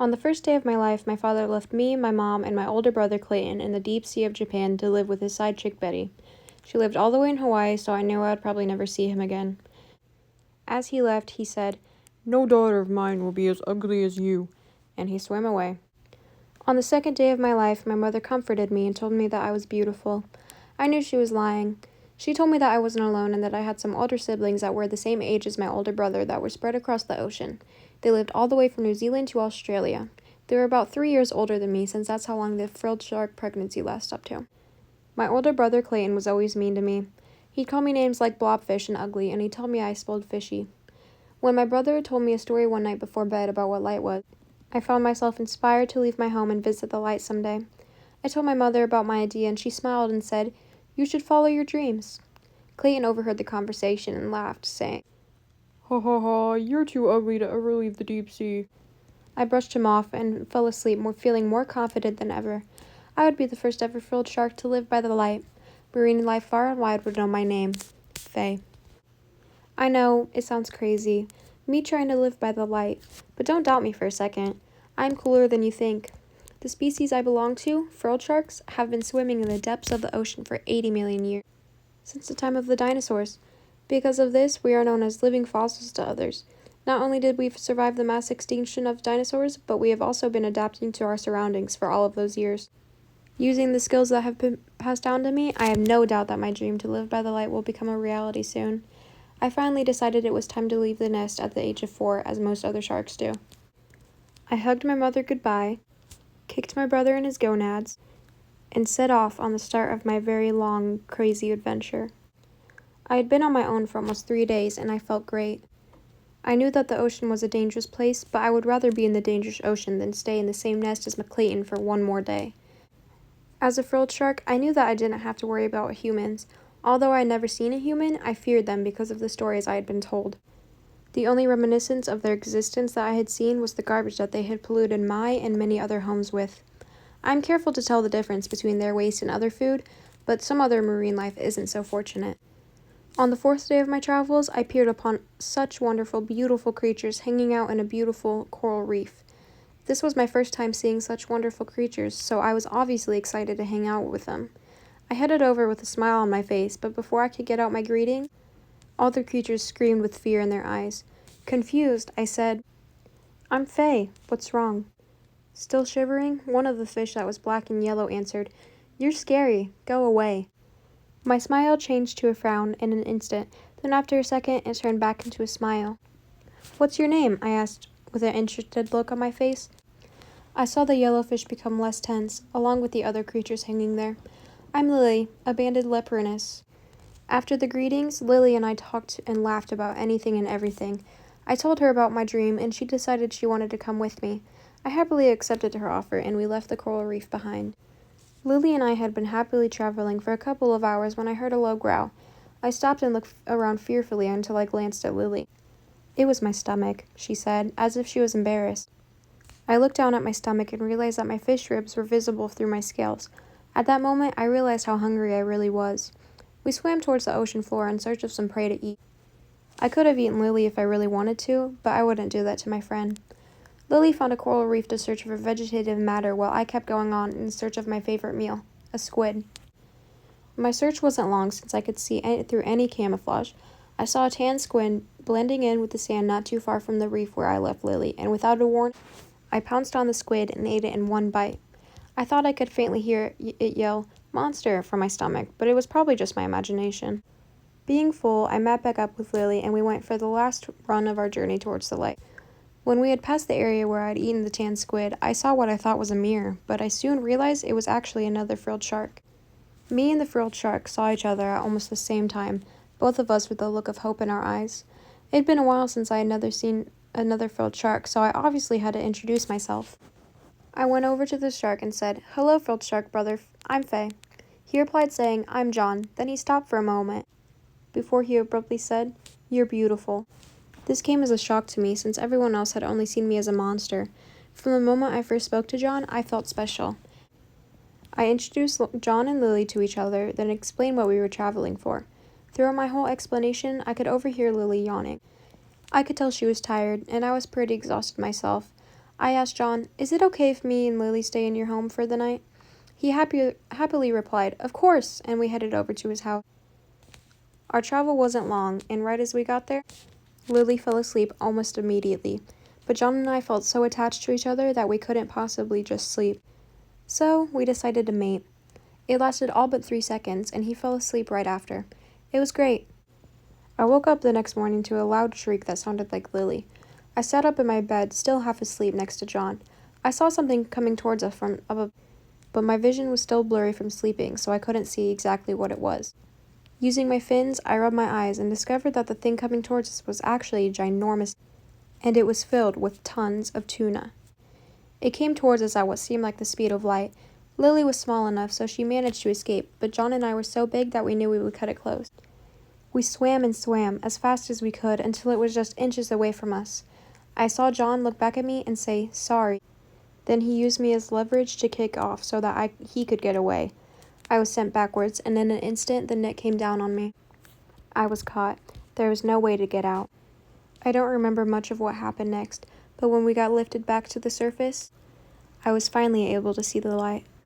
On the first day of my life, my father left me, my mom, and my older brother Clayton in the deep sea of Japan to live with his side chick Betty. She lived all the way in Hawaii, so I knew I would probably never see him again. As he left, he said, "No daughter of mine will be as ugly as you," and he swam away. On the second day of my life, my mother comforted me and told me that I was beautiful. I knew she was lying. She told me that I wasn't alone and that I had some older siblings that were the same age as my older brother that were spread across the ocean. They lived all the way from New Zealand to Australia. They were about 3 years older than me, since that's how long the frilled shark pregnancy lasts up to. My older brother Clayton was always mean to me. He'd call me names like blobfish and ugly, and he'd tell me I spelled fishy. When my brother told me a story one night before bed about what light was, I found myself inspired to leave my home and visit the light someday. I told my mother about my idea, and she smiled and said, "You should follow your dreams." Clayton overheard the conversation and laughed, saying, "Ha ha ha, you're too ugly to ever leave the deep sea." I brushed him off and fell asleep, feeling more confident than ever. I would be the first ever frilled shark to live by the light. Marine life far and wide would know my name, Faye. I know, it sounds crazy, me trying to live by the light, but don't doubt me for a second. I'm cooler than you think. The species I belong to, frilled sharks, have been swimming in the depths of the ocean for 80 million years, since the time of the dinosaurs. Because of this, we are known as living fossils to others. Not only did we survive the mass extinction of dinosaurs, but we have also been adapting to our surroundings for all of those years. Using the skills that have been passed down to me, I have no doubt that my dream to live by the light will become a reality soon. I finally decided it was time to leave the nest at the age of 4, as most other sharks do. I hugged my mother goodbye, kicked my brother in his gonads, and set off on the start of my very long, crazy adventure. I had been on my own for almost 3 days, and I felt great. I knew that the ocean was a dangerous place, but I would rather be in the dangerous ocean than stay in the same nest as McClayton for one more day. As a frilled shark, I knew that I didn't have to worry about humans. Although I had never seen a human, I feared them because of the stories I had been told. The only reminiscence of their existence that I had seen was the garbage that they had polluted my and many other homes with. I'm careful to tell the difference between their waste and other food, but some other marine life isn't so fortunate. On the 4th day of my travels, I peered upon such wonderful, beautiful creatures hanging out in a beautiful coral reef. This was my first time seeing such wonderful creatures, so I was obviously excited to hang out with them. I headed over with a smile on my face, but before I could get out my greeting, all the creatures screamed with fear in their eyes. Confused, I said, "I'm Faye. What's wrong?" Still shivering, one of the fish that was black and yellow answered, "You're scary. Go away." My smile changed to a frown in an instant, then after a second it turned back into a smile. "What's your name?" I asked, with an interested look on my face. I saw the yellowfish become less tense, along with the other creatures hanging there. "I'm Lily, a banded leopardess." After the greetings, Lily and I talked and laughed about anything and everything. I told her about my dream, and she decided she wanted to come with me. I happily accepted her offer, and we left the coral reef behind. Lily and I had been happily traveling for a couple of hours when I heard a low growl. I stopped and looked around fearfully until I glanced at Lily. "It was my stomach," she said, as if she was embarrassed. I looked down at my stomach and realized that my fish ribs were visible through my scales. At that moment, I realized how hungry I really was. We swam towards the ocean floor in search of some prey to eat. I could have eaten Lily if I really wanted to, but I wouldn't do that to my friend. Lily found a coral reef to search for vegetative matter while I kept going on in search of my favorite meal, a squid. My search wasn't long since I could see through any camouflage. I saw a tan squid blending in with the sand not too far from the reef where I left Lily, and without a warning, I pounced on the squid and ate it in one bite. I thought I could faintly hear it yell, "Monster," from my stomach, but it was probably just my imagination. Being full, I met back up with Lily and we went for the last run of our journey towards the light. When we had passed the area where I'd eaten the tan squid, I saw what I thought was a mirror, but I soon realized it was actually another frilled shark. Me and the frilled shark saw each other at almost the same time, both of us with a look of hope in our eyes. It had been a while since I had seen another frilled shark, so I obviously had to introduce myself. I went over to the shark and said, "Hello, frilled shark brother, I'm Faye." He replied saying, "I'm John." Then he stopped for a moment before he abruptly said, "You're beautiful." This came as a shock to me, since everyone else had only seen me as a monster. From the moment I first spoke to John, I felt special. I introduced John and Lily to each other, then explained what we were traveling for. Throughout my whole explanation, I could overhear Lily yawning. I could tell she was tired, and I was pretty exhausted myself. I asked John, "Is it okay if me and Lily stay in your home for the night?" He happily replied, "Of course," and we headed over to his house. Our travel wasn't long, and right as we got there, Lily fell asleep almost immediately. But John and I felt so attached to each other that we couldn't possibly just sleep. So we decided to mate. It lasted all but 3 seconds, and he fell asleep right after. It was great. I woke up the next morning to a loud shriek that sounded like Lily. I sat up in my bed, still half asleep next to John. I saw something coming towards us from above, but my vision was still blurry from sleeping, so I couldn't see exactly what it was. Using my fins, I rubbed my eyes and discovered that the thing coming towards us was actually ginormous, and it was filled with tons of tuna. It came towards us at what seemed like the speed of light. Lily was small enough, so she managed to escape, but John and I were so big that we knew we would cut it close. We swam and swam as fast as we could until it was just inches away from us. I saw John look back at me and say, "Sorry." Then he used me as leverage to kick off so that he could get away. I was sent backwards, and in an instant the net came down on me. I was caught. There was no way to get out. I don't remember much of what happened next, but when we got lifted back to the surface, I was finally able to see the light.